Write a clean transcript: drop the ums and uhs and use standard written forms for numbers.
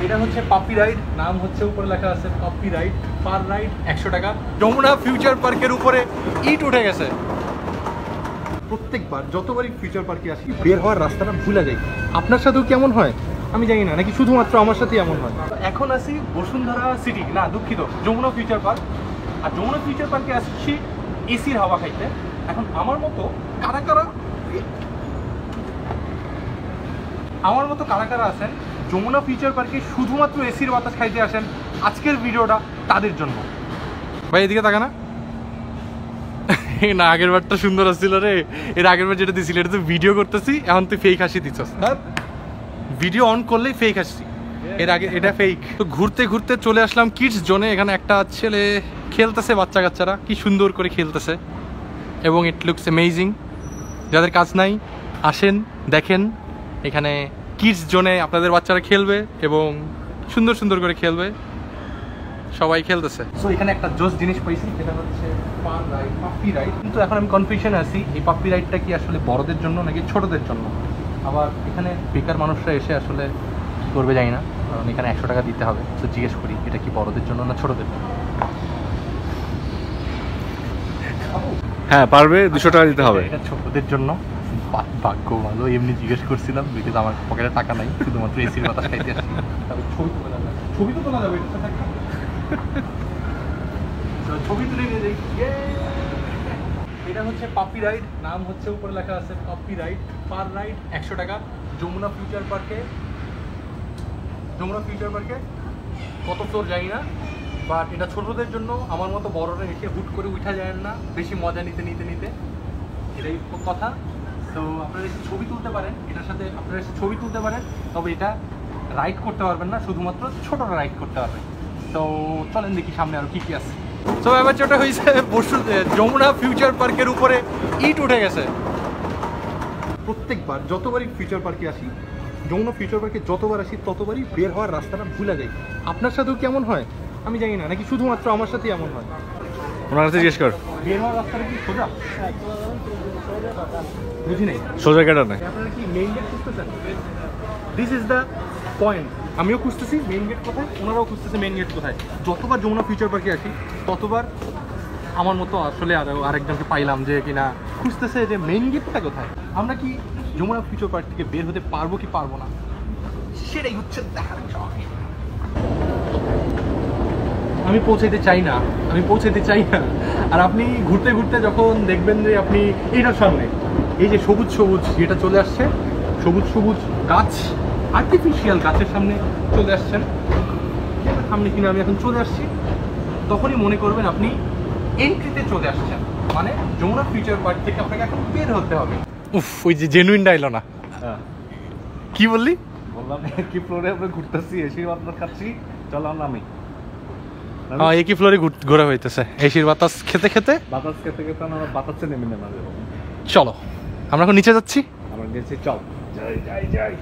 এটা হচ্ছে পাপি রাইড, নাম হচ্ছে উপরে লেখা আছে পাপি রাইড, পার রাইড 100 টাকা। যমুনা ফিউচার পার্কের উপরে ইট উঠে গেছে। প্রত্যেকবার যতবারই ফিউচার পার্কে আসি বের হওয়ার রাস্তাটা ভুলে যাই। আপনার সাথেও কেমন হয় আমি জানি না, নাকি শুধুমাত্র আমার সাথেই এমন হয়? এখন আসি বসুন্ধরা সিটি, না দুঃখিত, যমুনা ফিউচার পার্ক। আর যমুনা ফিউচার পার্কে আসছি এসির হাওয়া খাইতে। এখন আমার মতো কারা কারা আছেন যমুনা ফিউচার পার্কে শুধুমাত্র এসির বাতাস খাইতে আসেন, আজকের ভিডিওটা তাদের জন্য। ভাই এদিকে তাকা না। না আগের বারটা সুন্দর আসছিল রে, এর আগের বার যেটা দিছিল এটা তো ভিডিও করতেছি, এখন তুই ফেক হাসি দিচ্ছস। ভিডিও অন করলেই ফেক হাসি, এর আগে এটা ফেক। তো ঘুরতে ঘুরতে চলে আসলাম কিডস জোনে। এখানে একটা ছেলে খেলতেছে, বাচ্চা কাচ্চারা কি সুন্দর করে খেলতেছে এবং ইট লুকস অ্যামেজিং। যাদের কাজ নাই আসেন দেখেন, এখানে কিডস জোনে আপনাদের বাচ্চারা খেলবে এবং সুন্দর সুন্দর করে খেলবে, সবাই খেলতেছে। সো এখানে একটা জোস জিনিস পাইছি, যেটা হচ্ছে পাপি রাইড। কিন্তু এখন আমি কনফিউশনে আছি, এই পাপি রাইডটা কি আসলে বড়দের জন্য নাকি ছোটদের জন্য। আবার এখানে বেকার মানুষরা এসে আসলে কী করবে জানি না, কারণ এখানে 100 টাকা দিতে হবে। তো জিজ্ঞেস করি এটা কি বড়দের জন্য না ছোটদের জন্য। হ্যাঁ পারবে, 200 টাকা দিতে হবে। এটা ছোটদের জন্য। ভাগ্য ভালো, এমনি জিজ্ঞেস করছিলাম বিকজ আমার পকেটে টাকা নাই, শুধুমাত্র এসির বাতাস খাইতে আসি। তবে ছবি তো তোলা যাবে, ছবি তুলে নিয়ে যাই। এটা হচ্ছে পাপি রাইড, নাম হচ্ছে উপরে লেখা আছে পাপি রাইড, পার রাইড 100 টাকা। যমুনা ফিউচার পার্কে কত ফ্লোর জানি না, বাট এটা ছোটদের জন্য। আমার মতো বড়রা এসে হুট করে উঠা যায় না, বেশি মজা নিতে এটাই কথা। তো আপনারা এসে ছবি তুলতে পারেন, এটার সাথে আপনারা এসে ছবি তুলতে পারেন, তবে এটা রাইড করতে পারবেন না, শুধুমাত্র ছোটরা রাইড করতে পারবেন। তো চলেন দেখি সামনে আরো কি আছে। তো এবার যেটা হয়েছে যমুনা ফিউচার পার্কের উপরে ইট উঠে গেছে। প্রত্যেকবার যতবারই ফিউচার পার্কে আসি, যমুনা ফিউচার পার্কে যতবার আসি ততবারই বের হওয়ার রাস্তাটা ভুলে যাই। আপনার সাথেও কেমন হয় আমি জানি না, নাকি শুধুমাত্র আমার সাথেই এমন হয়? ওনার কাছে জিজ্ঞেস কর, বের হওয়ার রাস্তাটা কি সোজা? বুঝি নাই, সোজা কেটা নাই। আপনারা কি মেইন গেট খুঁজতেছেন? This is the point. আমিও খুঁজতেছি মেইন গেট কোথায়, ওনারাও খুঁজতেছে মেইন গেট কোথায়। যতবার যমুনা ফিউচার পার্কে আসি ততবার আমার মতো আসলে আরেকজনকে পাইলাম যে কিনা খুঁজতেছে যে মেইন গেটটা কোথায়। আমরা কি যমুনা ফিউচার পার্ক থেকে বের হতে পারবো কি পারবো না, সেটাই হচ্ছে দেখার বিষয়। আমি পৌঁছাতে চাই না। আর আপনি ঘুরতে ঘুরতে যখন দেখবেন যে আপনি এইটার সামনে এই যে সবুজ যেটা চলে আসছে, সবুজ গাছ, আর্টিফিশিয়াল গাছের সামনে চলে আসছেন, সামনে কিনা আমি এখন চলে আসছি, তখনই মনে করবেন আপনি এন্ট্রিতে চলে আসছেন। মানে যমুনা ফিউচার পার্ক থেকে আপনাকে এখন বের হতে হবে। উফ, ওই যে জেনুইন ডাইলো না। কি বললি? বললাম কি ফ্লোরে আমরা ঘুরতেছি, এসে আপনার খাচ্ছি, চলো নামি। হ্যাঁ, একই ফ্লোরে ঘোরা হইতেছে এসির বাতাস খেতে আমরা বাতাসে নেমে নেমে চলো আমরা এখন নিচে যাচ্ছি। আমরা নিচে চল, যাই